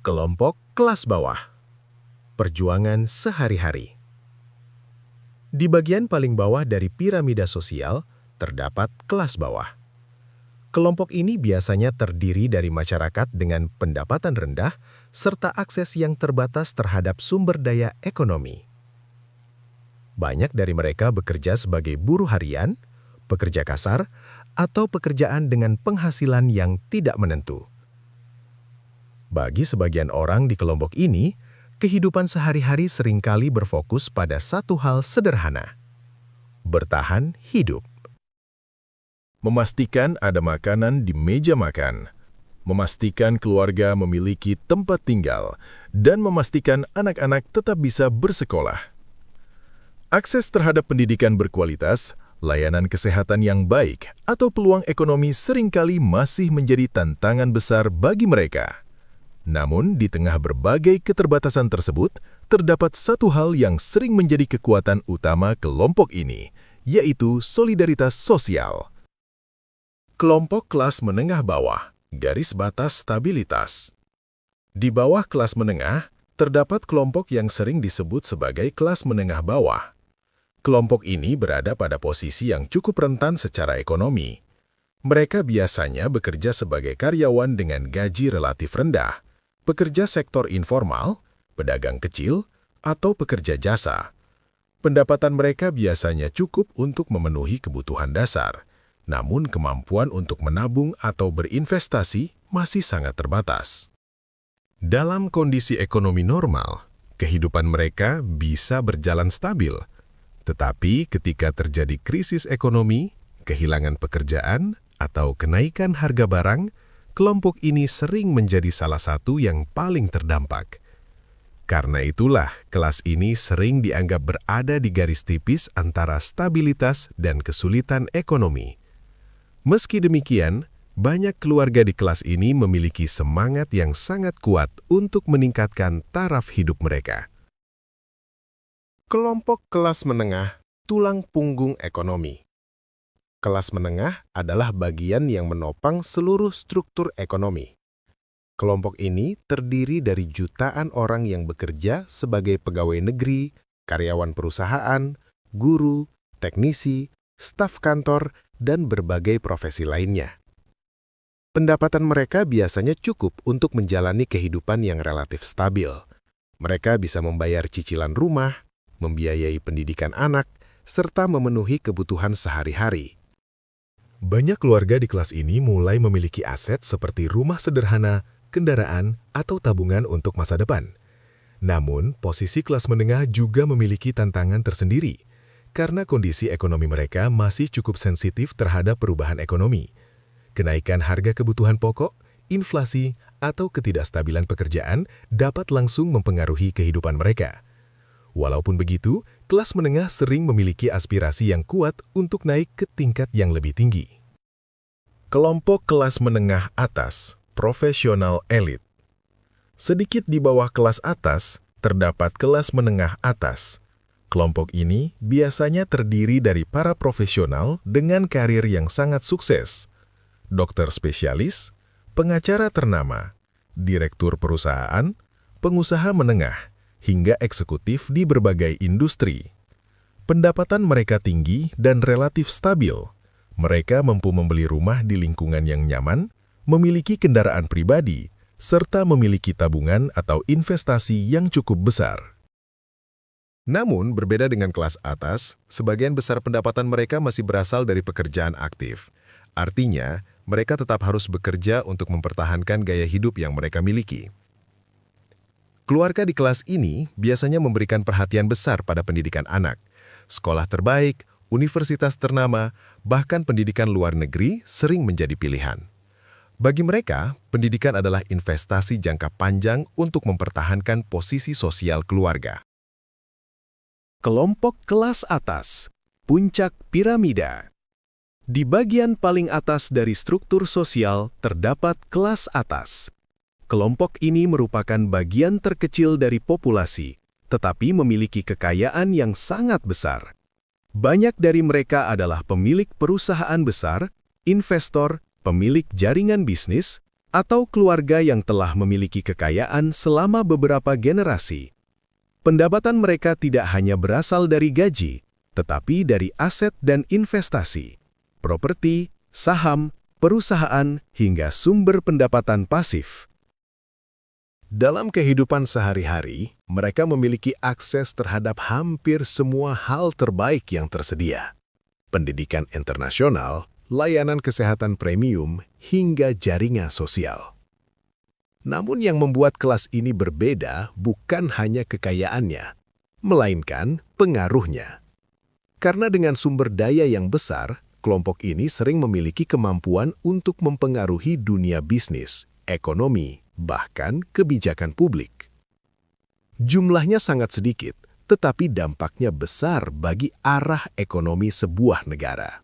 Kelompok kelas bawah. Perjuangan sehari-hari. Di bagian paling bawah dari piramida sosial, terdapat kelas bawah. Kelompok ini biasanya terdiri dari masyarakat dengan pendapatan rendah serta akses yang terbatas terhadap sumber daya ekonomi. Banyak dari mereka bekerja sebagai buruh harian, pekerja kasar, atau pekerjaan dengan penghasilan yang tidak menentu. Bagi sebagian orang di kelompok ini, kehidupan sehari-hari seringkali berfokus pada satu hal sederhana: bertahan hidup. Memastikan ada makanan di meja makan, memastikan keluarga memiliki tempat tinggal, dan memastikan anak-anak tetap bisa bersekolah. Akses terhadap pendidikan berkualitas, layanan kesehatan yang baik, atau peluang ekonomi seringkali masih menjadi tantangan besar bagi mereka. Namun, di tengah berbagai keterbatasan tersebut, terdapat satu hal yang sering menjadi kekuatan utama kelompok ini, yaitu solidaritas sosial. Kelompok kelas menengah bawah, garis batas stabilitas. Di bawah kelas menengah, terdapat kelompok yang sering disebut sebagai kelas menengah bawah. Kelompok ini berada pada posisi yang cukup rentan secara ekonomi. Mereka biasanya bekerja sebagai karyawan dengan gaji relatif rendah, pekerja sektor informal, pedagang kecil, atau pekerja jasa. Pendapatan mereka biasanya cukup untuk memenuhi kebutuhan dasar, namun kemampuan untuk menabung atau berinvestasi masih sangat terbatas. Dalam kondisi ekonomi normal, kehidupan mereka bisa berjalan stabil. Tetapi ketika terjadi krisis ekonomi, kehilangan pekerjaan, atau kenaikan harga barang, kelompok ini sering menjadi salah satu yang paling terdampak. Karena itulah, kelas ini sering dianggap berada di garis tipis antara stabilitas dan kesulitan ekonomi. Meski demikian, banyak keluarga di kelas ini memiliki semangat yang sangat kuat untuk meningkatkan taraf hidup mereka. Kelompok kelas menengah, tulang punggung ekonomi. Kelas menengah adalah bagian yang menopang seluruh struktur ekonomi. Kelompok ini terdiri dari jutaan orang yang bekerja sebagai pegawai negeri, karyawan perusahaan, guru, teknisi, staf kantor, dan berbagai profesi lainnya. Pendapatan mereka biasanya cukup untuk menjalani kehidupan yang relatif stabil. Mereka bisa membayar cicilan rumah, membiayai pendidikan anak, serta memenuhi kebutuhan sehari-hari. Banyak keluarga di kelas ini mulai memiliki aset seperti rumah sederhana, kendaraan, atau tabungan untuk masa depan. Namun, posisi kelas menengah juga memiliki tantangan tersendiri, karena kondisi ekonomi mereka masih cukup sensitif terhadap perubahan ekonomi. Kenaikan harga kebutuhan pokok, inflasi, atau ketidakstabilan pekerjaan dapat langsung mempengaruhi kehidupan mereka. Walaupun begitu, kelas menengah sering memiliki aspirasi yang kuat untuk naik ke tingkat yang lebih tinggi. Kelompok kelas menengah atas, profesional elit. Sedikit di bawah kelas atas, terdapat kelas menengah atas. Kelompok ini biasanya terdiri dari para profesional dengan karir yang sangat sukses. Dokter spesialis, pengacara ternama, direktur perusahaan, pengusaha menengah, hingga eksekutif di berbagai industri. Pendapatan mereka tinggi dan relatif stabil. Mereka mampu membeli rumah di lingkungan yang nyaman, memiliki kendaraan pribadi, serta memiliki tabungan atau investasi yang cukup besar. Namun, berbeda dengan kelas atas, sebagian besar pendapatan mereka masih berasal dari pekerjaan aktif. Artinya, mereka tetap harus bekerja untuk mempertahankan gaya hidup yang mereka miliki. Keluarga di kelas ini biasanya memberikan perhatian besar pada pendidikan anak. Sekolah terbaik, universitas ternama, bahkan pendidikan luar negeri sering menjadi pilihan. Bagi mereka, pendidikan adalah investasi jangka panjang untuk mempertahankan posisi sosial keluarga. Kelompok kelas atas, puncak piramida. Di bagian paling atas dari struktur sosial terdapat kelas atas. Kelompok ini merupakan bagian terkecil dari populasi, tetapi memiliki kekayaan yang sangat besar. Banyak dari mereka adalah pemilik perusahaan besar, investor, pemilik jaringan bisnis, atau keluarga yang telah memiliki kekayaan selama beberapa generasi. Pendapatan mereka tidak hanya berasal dari gaji, tetapi dari aset dan investasi, properti, saham, perusahaan, hingga sumber pendapatan pasif. Dalam kehidupan sehari-hari, mereka memiliki akses terhadap hampir semua hal terbaik yang tersedia. Pendidikan internasional, layanan kesehatan premium, hingga jaringan sosial. Namun yang membuat kelas ini berbeda bukan hanya kekayaannya, melainkan pengaruhnya. Karena dengan sumber daya yang besar, kelompok ini sering memiliki kemampuan untuk mempengaruhi dunia bisnis, ekonomi, bahkan kebijakan publik. Jumlahnya sangat sedikit, tetapi dampaknya besar bagi arah ekonomi sebuah negara.